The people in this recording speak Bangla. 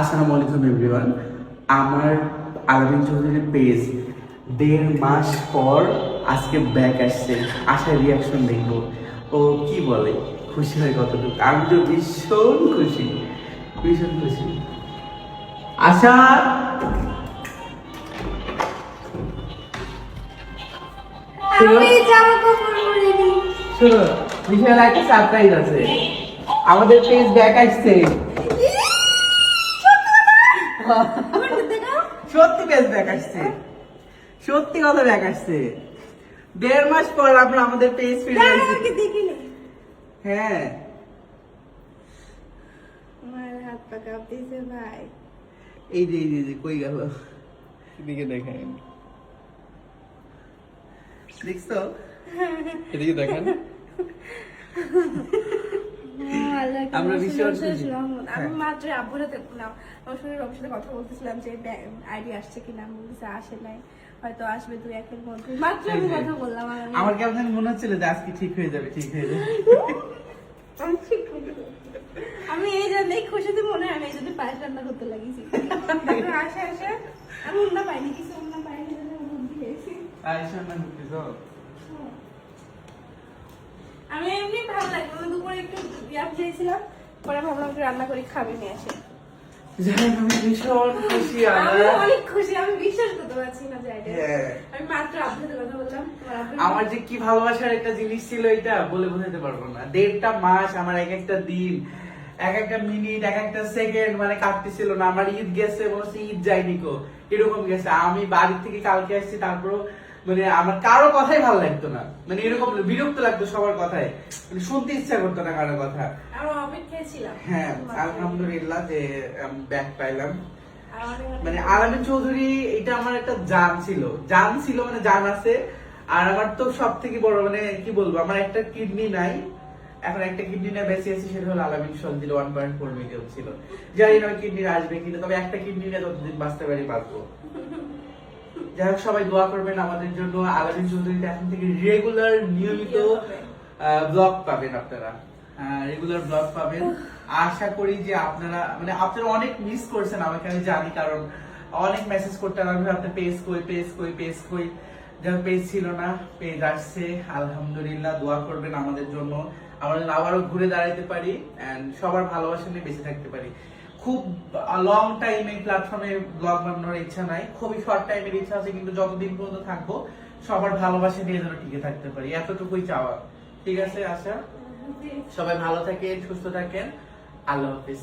আসসালামু আলাইকুম এভরিওয়ান। আমার আলামিন চৌধুরীর পেজ 1.5 মাস পর আজকে ব্যাক আসছে। আসার রিয়াকশন দেখবো ও কি বলে, খুশি হয় কতটুকু। আমি তো ভীষণ খুশি, ভীষণ খুশি। আশা শোনো, বিশাল একটা সারপ্রাইজ আছে। আমাদের পেজ ব্যাক আসছে। সত্যি পেজ ব্যাক আসছে, সত্যি কথা ব্যাক আসছে। 1.5 মাস পর আমরা আমাদের পেজ ফিরে আসছে। হ্যাঁ, আমার হাত পা কাঁপতেছে ভাই। এই যে এই যে কই গেল, এদিকে দেখেন, দেখছো? এদিকে দেখেন। আমরা ভীষণ খুশি। আমি মাত্র আব্বুর হাতে আমার সঙ্গে রবির সাথে কথা বলতেছিলাম যে আইডি আসছে কিনা, আমি বলতেছি আসে নাই, হয়তো আসবে 2-1 মধ্যে। মাত্র আমি কথা বললাম। আমার কেমন জানি মনে হচ্ছিল যে আজকে ঠিক হয়ে যাবে, ঠিক হয়ে যাবে। আমি এই জন্যই খুশিতে মনে হয়, আমি এই জন্য পায়েস রান্না করতে লাগিয়েছি। আসে আসে আমি অন্য পাইনি, কিছু অন্য পাইনি, বুদ্ধি পেয়েছি। আমি এমনি ভালো লাগে, মানে দুপুরে একটু গ্যাপ দিয়েছিলাম, পরে ভাবলাম একটু রান্না করে খাবে নিয়ে আসে। আমি ভীষণ খুশি। আমি অনেক খুশি, আমি বিশ্বাস করতে পারছি না যে আমি মাত্র আপনাদের কথা বললাম। আমার যে কি ভালোবাসার একটা জিনিস ছিল, এটা বলে বোঝাতে পারবো না। 1.5 মাস আমার এক একটা দিন, এক একটা মিনিট, এক একটা সেকেন্ড মানে কাটতেছিল না। আমার ঈদ গেছে, মনে হচ্ছে ঈদ যায়নি কো, এরকম গেছে। আমি বাড়ি থেকে কালকে আসছি, তারপরও মানে আমার কারো কথাই ভালো লাগতো না, মানে এরকম বিরক্ত লাগতো সবার কথায়, মানে শুনতে ইচ্ছা করতো না কারো কথা। আমি অপেক্ষায় ছিলাম। হ্যাঁ, আলহামদুলিল্লাহ যে ব্যাক পাইলাম। মানে আলামিন চৌধুরী এটা আমার একটা জান ছিল, মানে জান আছে। আর আমার তো সব থেকে বড় মানে কি বলবো, আমার একটা কিডনি নাই, এখন একটা কিডনি না বেঁচে আছে, সেটা হলো আলামিন সঞ্জিল 1.4 মিলিয়ন ছিল। জানি না কিডনি আসবে কিনা, তবে একটা কিডনি নিয়ে যতদিন বাঁচতে পারি বাঁচবো। যাই হোক, সবাই দোয়া করবেন আমাদের জন্য। আলামিন চৌধুরী এখন থেকে রেগুলার নিয়মিত ব্লগ পাবেন আপনারা, রেগুলার ব্লগ পাবেন। আশা করি যে আপনারা মানে আপনারা অনেক মিস করছেন আমাকে, আমি জানি, কারণ অনেক মেসেজ করতে আমি আপনার পেজ কই যার পেজ ছিল না, পেজ আসছে। আলহামদুলিল্লাহ, দোয়া করবেন আমাদের জন্য, আমরা আবারও ঘুরে দাঁড়াইতে পারি এন্ড সবার ভালোবাসা নিয়ে বেঁচে থাকতে পারি। খুব লং টাইম এই প্ল্যাটফর্মে ব্লগ বানানোর ইচ্ছা নাই, খুবই শর্ট টাইমের ইচ্ছা আছে, কিন্তু যতদিন পর্যন্ত থাকবো সবার ভালোবাসা নিয়ে যেন টিকে থাকতে পারি, এতটুকুই চাওয়া। ঠিক আছে আশা, সবাই ভালো থাকেন, সুস্থ থাকেন, আল্লাহ হাফিজ।